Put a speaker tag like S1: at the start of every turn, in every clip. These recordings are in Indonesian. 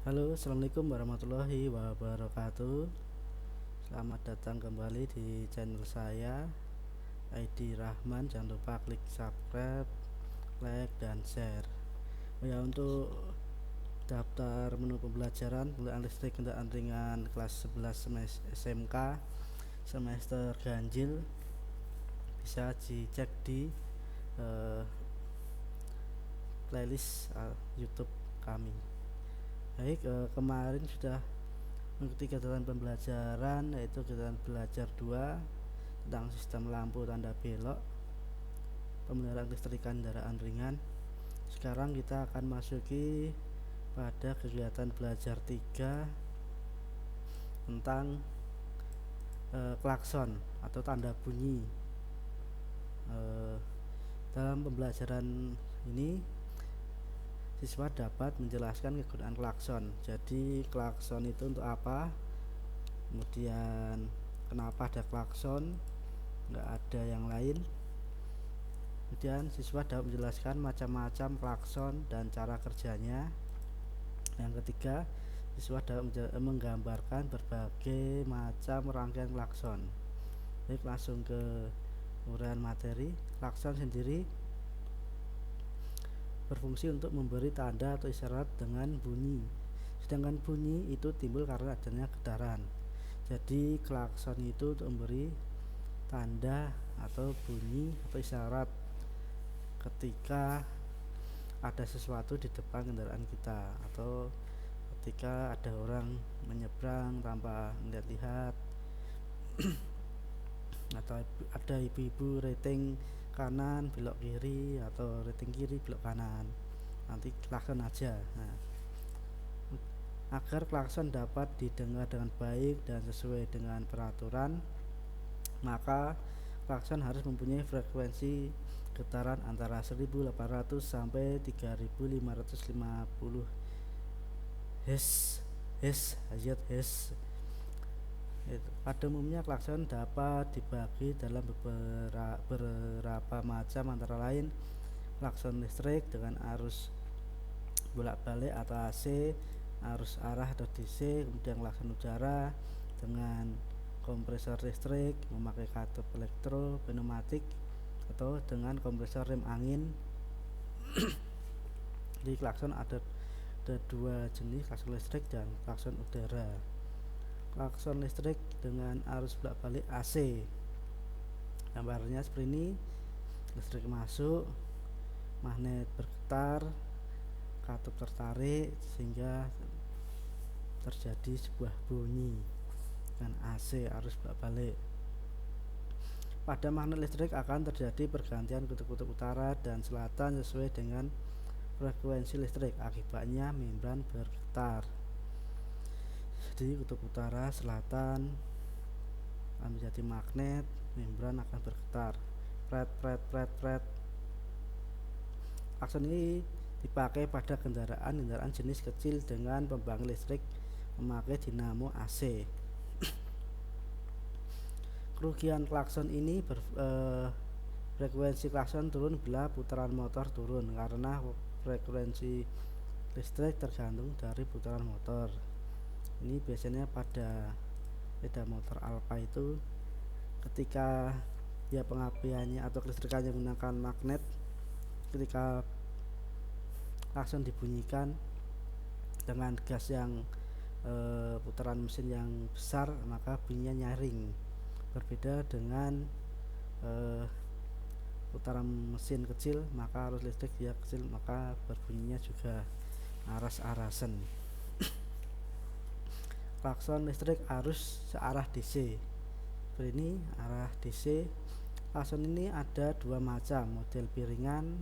S1: Halo, assalamualaikum warahmatullahi wabarakatuh. Selamat datang kembali di channel saya, ID Rahman. Jangan lupa klik subscribe, like, dan share. Ya, untuk daftar menu pembelajaran penggunaan listrik kendaraan ringan kelas 11 SMK semester ganjil bisa dicek di eh, playlist YouTube kami. Baik, kemarin sudah mengikuti kegiatan pembelajaran, yaitu kegiatan belajar 2 tentang sistem lampu tanda belok pemeliharaan listrikan kendaraan ringan. Sekarang kita akan masuki pada kegiatan belajar 3 tentang klakson atau tanda bunyi. Dalam pembelajaran ini siswa dapat menjelaskan kegunaan klakson. Jadi klakson itu untuk apa, kemudian kenapa ada klakson, nggak ada yang lain. Kemudian siswa dapat menjelaskan macam-macam klakson dan cara kerjanya. Yang ketiga, siswa dapat menggambarkan berbagai macam rangkaian klakson. Baik, langsung ke uraian materi. Klakson sendiri berfungsi untuk memberi tanda atau isyarat dengan bunyi. Sedangkan bunyi itu timbul karena adanya getaran. Jadi klakson itu untuk memberi tanda atau bunyi atau isyarat ketika ada sesuatu di depan kendaraan kita, atau ketika ada orang menyeberang tanpa melihat-lihat, atau ada ibu-ibu rating kanan belok kiri atau rating kiri belok kanan, nanti klakson aja. Nah, agar klakson dapat didengar dengan baik dan sesuai dengan peraturan, maka klakson harus mempunyai frekuensi getaran antara 1800 sampai 3550 Hz. Pada umumnya klakson dapat dibagi dalam beberapa macam, antara lain klakson listrik dengan arus bolak-balik atau AC, arus arah atau DC, kemudian klakson udara dengan kompresor listrik memakai katup elektro pneumatik atau dengan kompresor rem angin. Di klakson ada dua jenis, klakson listrik dan klakson udara. Klakson listrik dengan arus bolak-balik AC, gambarnya seperti ini: listrik masuk, magnet bergetar, katup tertarik sehingga terjadi sebuah bunyi dengan AC arus bolak-balik. Pada magnet listrik akan terjadi pergantian kutub-kutub utara dan selatan sesuai dengan frekuensi listrik. Akibatnya membran bergetar. Jadi kutub utara, selatan akan menjadi magnet, membran akan bergetar. Pret. Klakson ini dipakai pada kendaraan jenis kecil dengan pembangkit listrik memakai dinamo AC. Kerugian klakson ini frekuensi klakson turun bila putaran motor turun, karena frekuensi listrik tergantung dari putaran motor. Ini biasanya pada sepeda motor Alfa itu, ketika dia pengapiannya atau kelistrikannya menggunakan magnet, ketika klakson dibunyikan dengan gas yang putaran mesin yang besar, maka bunyinya nyaring. Berbeda dengan putaran mesin kecil, maka arus listrik dia kecil, maka berbunyinya juga aras-arasan. Klakson listrik arus searah DC. Ini arah DC. Klakson ini ada dua macam, model piringan,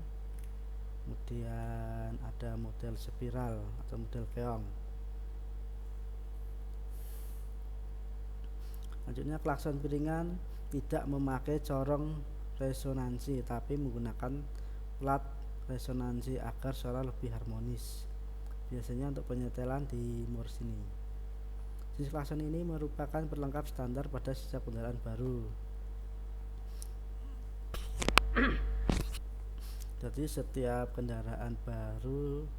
S1: kemudian ada model spiral atau model keong. Selanjutnya, klakson piringan tidak memakai corong resonansi, tapi menggunakan plat resonansi agar suara lebih harmonis. Biasanya untuk penyetelan di mur sini. Jenis klakson ini merupakan pelengkap standar pada setiap kendaraan baru. Jadi setiap kendaraan baru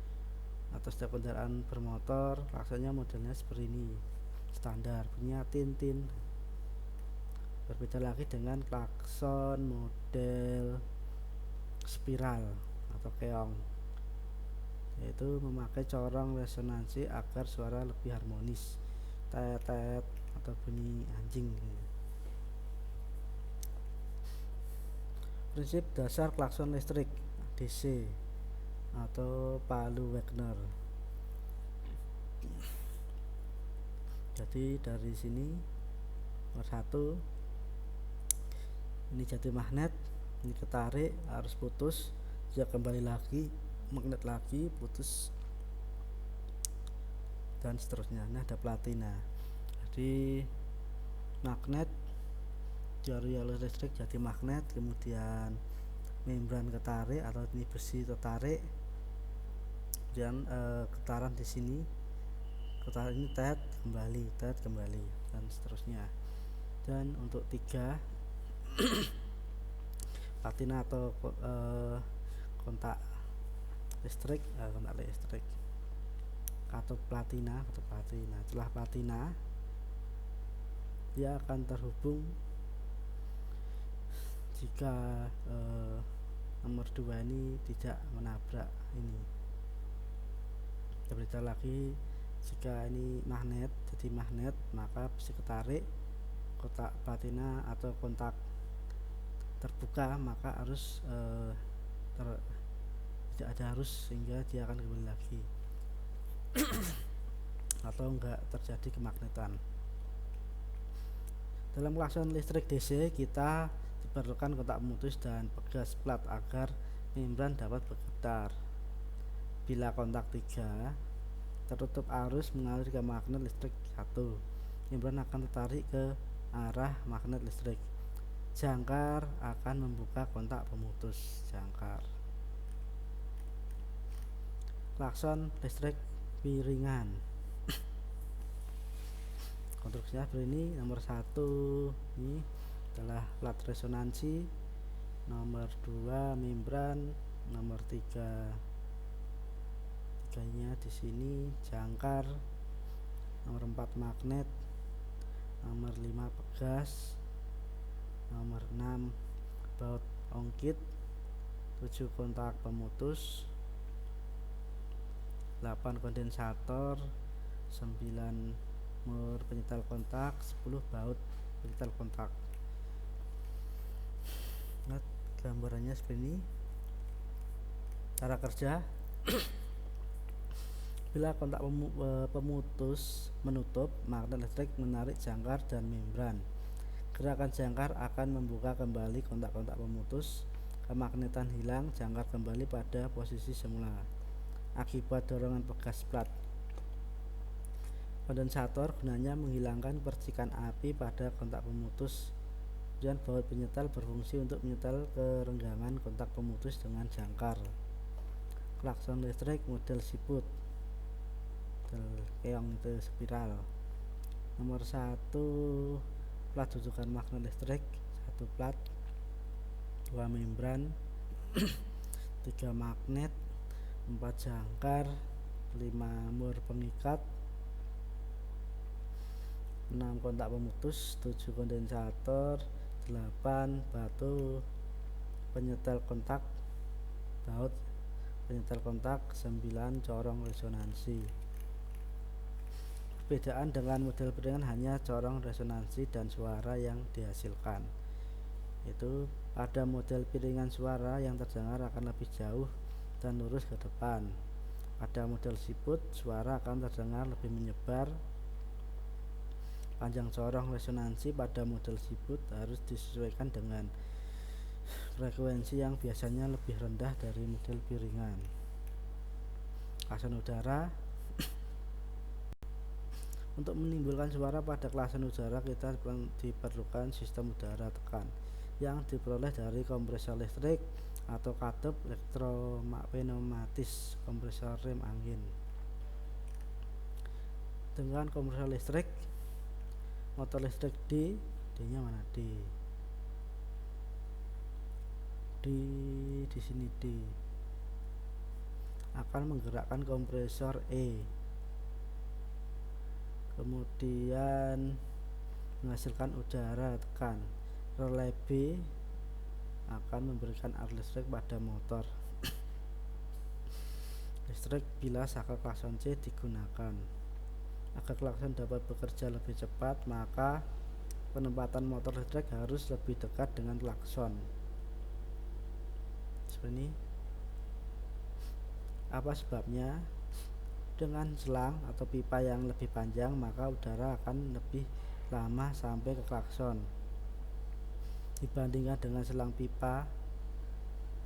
S1: atau setiap kendaraan bermotor klaksonnya modelnya seperti ini, standar, bunyinya tin-tin. Berbeda lagi dengan klakson model spiral atau keong, yaitu memakai corong resonansi agar suara lebih harmonis, tet-tet atau bunyi anjing. Prinsip dasar klakson listrik DC atau Palu Wagner. Jadi dari sini nomor 1, ini jati magnet, ini ketarik harus putus, dia kembali lagi, magnet lagi putus, dan seterusnya. Ini ada platina. Jadi magnet dari alur listrik jadi magnet, kemudian membran ketarik atau ini besi tertarik, kemudian getaran di sini, getaran ini tet kembali dan seterusnya. Dan untuk 3 platina atau kontak listrik, atau platina. Setelah platina dia akan terhubung jika nomor 2 ini tidak menabrak ini. Berbeda lagi jika ini magnet, jadi magnet, maka bisa ketarik kotak platina atau kontak terbuka, maka harus tidak ada arus sehingga dia akan kembali lagi atau enggak terjadi kemagnetan. Dalam klakson listrik DC kita diperlukan kontak pemutus dan pegas plat agar membran dapat bergetar. Bila kontak 3 tertutup, arus mengalir ke magnet listrik 1, membran akan tertarik ke arah magnet listrik. Jangkar akan membuka kontak pemutus jangkar. Klakson listrik piringan. Konstruksinya seperti ini. Nomor 1 ini adalah plat resonansi, nomor 2 membran, nomor 3 tiganya di sini jangkar, nomor 4 magnet, nomor 5 pegas, nomor 6 baut ongkit, 7 kontak pemutus, 8 kondensator, 9 mur penyetel kontak, 10 baut penyetel kontak. Nah, gambarannya seperti ini. Cara kerja bila kontak pemutus menutup, magnet listrik menarik jangkar dan membran. Gerakan jangkar akan membuka kembali kontak-kontak pemutus, kemagnetan hilang, jangkar kembali pada posisi semula akibat dorongan pegas plat. Kondensator gunanya menghilangkan percikan api pada kontak pemutus, dan baut penyetel berfungsi untuk menyetel kerenggangan kontak pemutus dengan jangkar. Klakson listrik model siput, model keong itu spiral. Nomor 1 plat rujukan magnet listrik, 1 plat, 2 membran, 3 magnet, 4 jangkar, 5 mur pengikat, 6 kontak pemutus, 7 kondensator, 8 batu penyetel kontak, baut penyetel kontak, 9 corong resonansi. Perbedaan dengan model piringan hanya corong resonansi dan suara yang dihasilkan. Itu pada model piringan suara yang terdengar akan lebih jauh dan lurus ke depan. Pada model siput suara akan terdengar lebih menyebar. Panjang corong resonansi pada model siput harus disesuaikan dengan frekuensi yang biasanya lebih rendah dari model piringan. Klakson udara. Untuk menimbulkan suara pada klakson udara kita diperlukan sistem udara tekan yang diperoleh dari kompresor listrik atau katup elektropneumatis, kompresor rem angin. Dengan kompresor listrik, motor listrik D nya mana? di sini D. akan menggerakkan kompresor E, kemudian menghasilkan udara tekan. Relay B akan memberikan arus listrik pada motor listrik bila saklar klakson C digunakan. Agar klakson dapat bekerja lebih cepat, maka penempatan motor listrik harus lebih dekat dengan klakson. Seperti ini. Apa sebabnya? Dengan selang atau pipa yang lebih panjang, maka udara akan lebih lama sampai ke klakson dibandingkan dengan selang pipa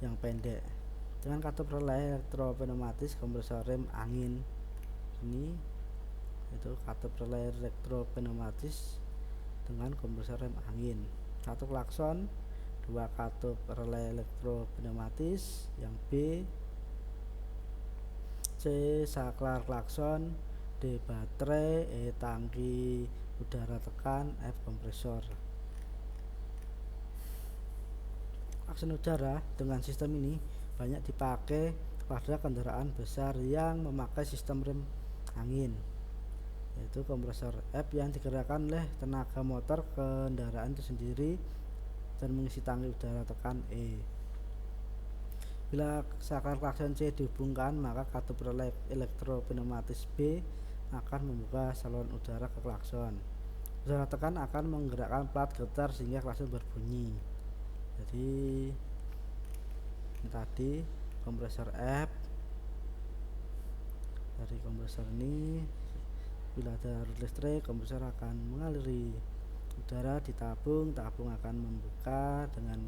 S1: yang pendek. Dengan katup relay elektropneumatis kompresor rem angin, ini itu katup relay elektropneumatis dengan kompresor rem angin. Katup klakson, 2 katup relay elektropneumatis, yang B, C saklar klakson, D baterai, E tangki udara tekan, F kompresor. Klakson udara dengan sistem ini banyak dipakai pada kendaraan besar yang memakai sistem rem angin, yaitu kompresor F yang digerakkan oleh tenaga motor kendaraan itu sendiri dan mengisi tangki udara tekan E. Bila saklar klakson C dihubungkan, maka katup relay elektropneumatis B akan membuka saluran udara ke klakson. Udara tekan akan menggerakkan plat getar sehingga klakson berbunyi. Jadi ini tadi kompresor F. Dari kompresor ini, bila ada arus listrik, kompresor akan mengaliri udara di tabung akan membuka dengan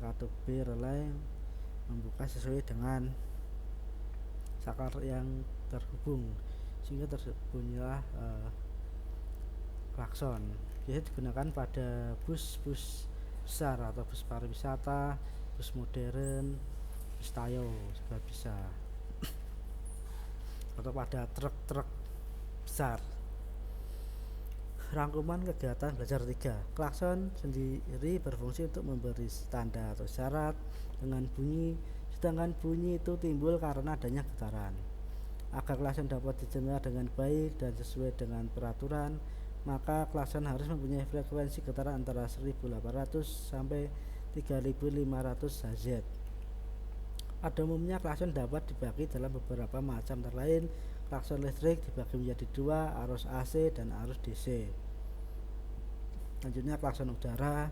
S1: katup B relay membuka sesuai dengan saklar yang terhubung, sehingga terbunyilah klakson. Biasanya digunakan pada bus-bus besar atau bus pariwisata, bus modern, bus tayo juga bisa, atau pada truk-truk besar. Rangkuman kegiatan belajar 3. Klakson sendiri berfungsi untuk memberi tanda atau syarat dengan bunyi, sedangkan bunyi itu timbul karena adanya getaran. Agar klakson dapat didengar dengan baik dan sesuai dengan peraturan, maka klakson harus mempunyai frekuensi getaran antara 1800 sampai 3500 Hz. Pada umumnya klakson dapat dibagi dalam beberapa macam, antara lain klakson listrik dibagi menjadi 2, arus AC dan arus DC. Selanjutnya klakson udara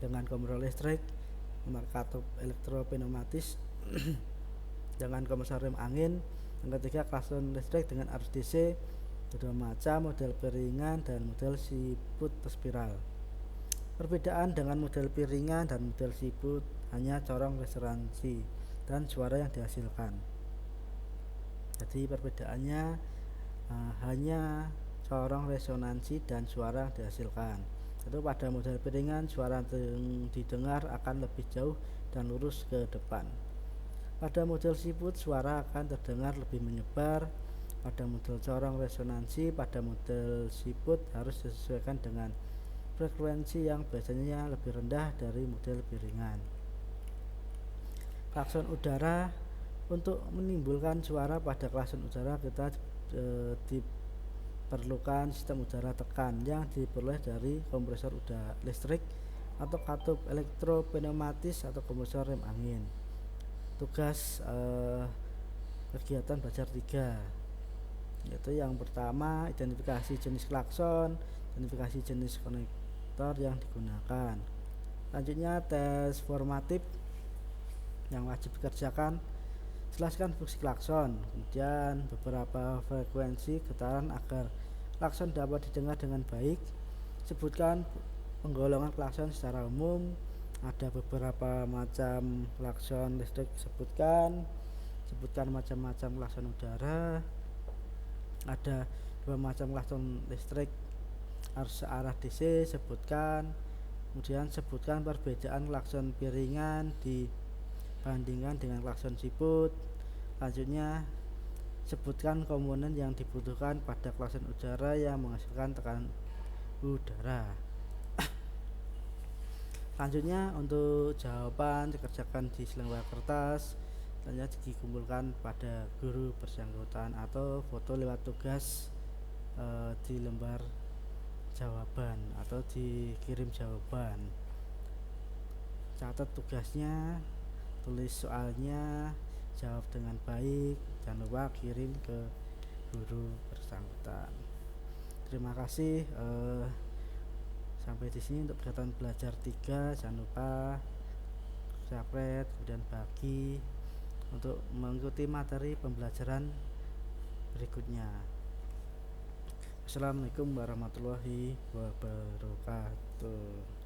S1: dengan kompresor listrik, nomor katup elektropneumatis dengan kompresor rem angin. Yang ketiga klakson listrik dengan arus DC, kedua macam, model piringan dan model siput spiral. Perbedaan dengan model piringan dan model siput hanya corong resonansi dan suara yang dihasilkan. Jadi perbedaannya hanya corong resonansi dan suara yang dihasilkan. Itu pada model piringan suara yang didengar akan lebih jauh dan lurus ke depan. Pada model siput suara akan terdengar lebih menyebar. Pada model corong resonansi, pada model siput harus disesuaikan dengan frekuensi yang biasanya lebih rendah dari model piringan. Klakson udara, untuk menimbulkan suara pada klakson udara kita diperlukan sistem udara tekan yang diperoleh dari kompresor udara listrik atau katup elektropneumatis atau kompresor rem angin. Tugas kegiatan belajar 3, yaitu yang pertama identifikasi jenis klakson, identifikasi jenis konektor yang digunakan. Selanjutnya tes formatif yang wajib dikerjakan, jelaskan fungsi klakson, kemudian beberapa frekuensi getaran agar klakson dapat didengar dengan baik. Sebutkan penggolongan klakson secara umum, ada beberapa macam klakson listrik, sebutkan macam-macam klakson udara, ada 2 macam klakson listrik arus searah DC, sebutkan. Kemudian sebutkan perbedaan klakson piringan dibandingkan dengan klakson siput. Selanjutnya sebutkan komponen yang dibutuhkan pada klakson udara yang menghasilkan tekanan udara. Selanjutnya untuk jawaban dikerjakan di selembar kertas. hanya dikumpulkan pada guru bersangkutan atau foto lewat tugas di lembar jawaban atau dikirim jawaban. Catat tugasnya, tulis soalnya, jawab dengan baik, jangan lupa kirim ke guru bersangkutan. Terima kasih. Sampai di sini untuk kegiatan belajar 3. Jangan lupa subscribe kemudian bagi untuk mengikuti materi pembelajaran berikutnya. Assalamualaikum warahmatullahi wabarakatuh.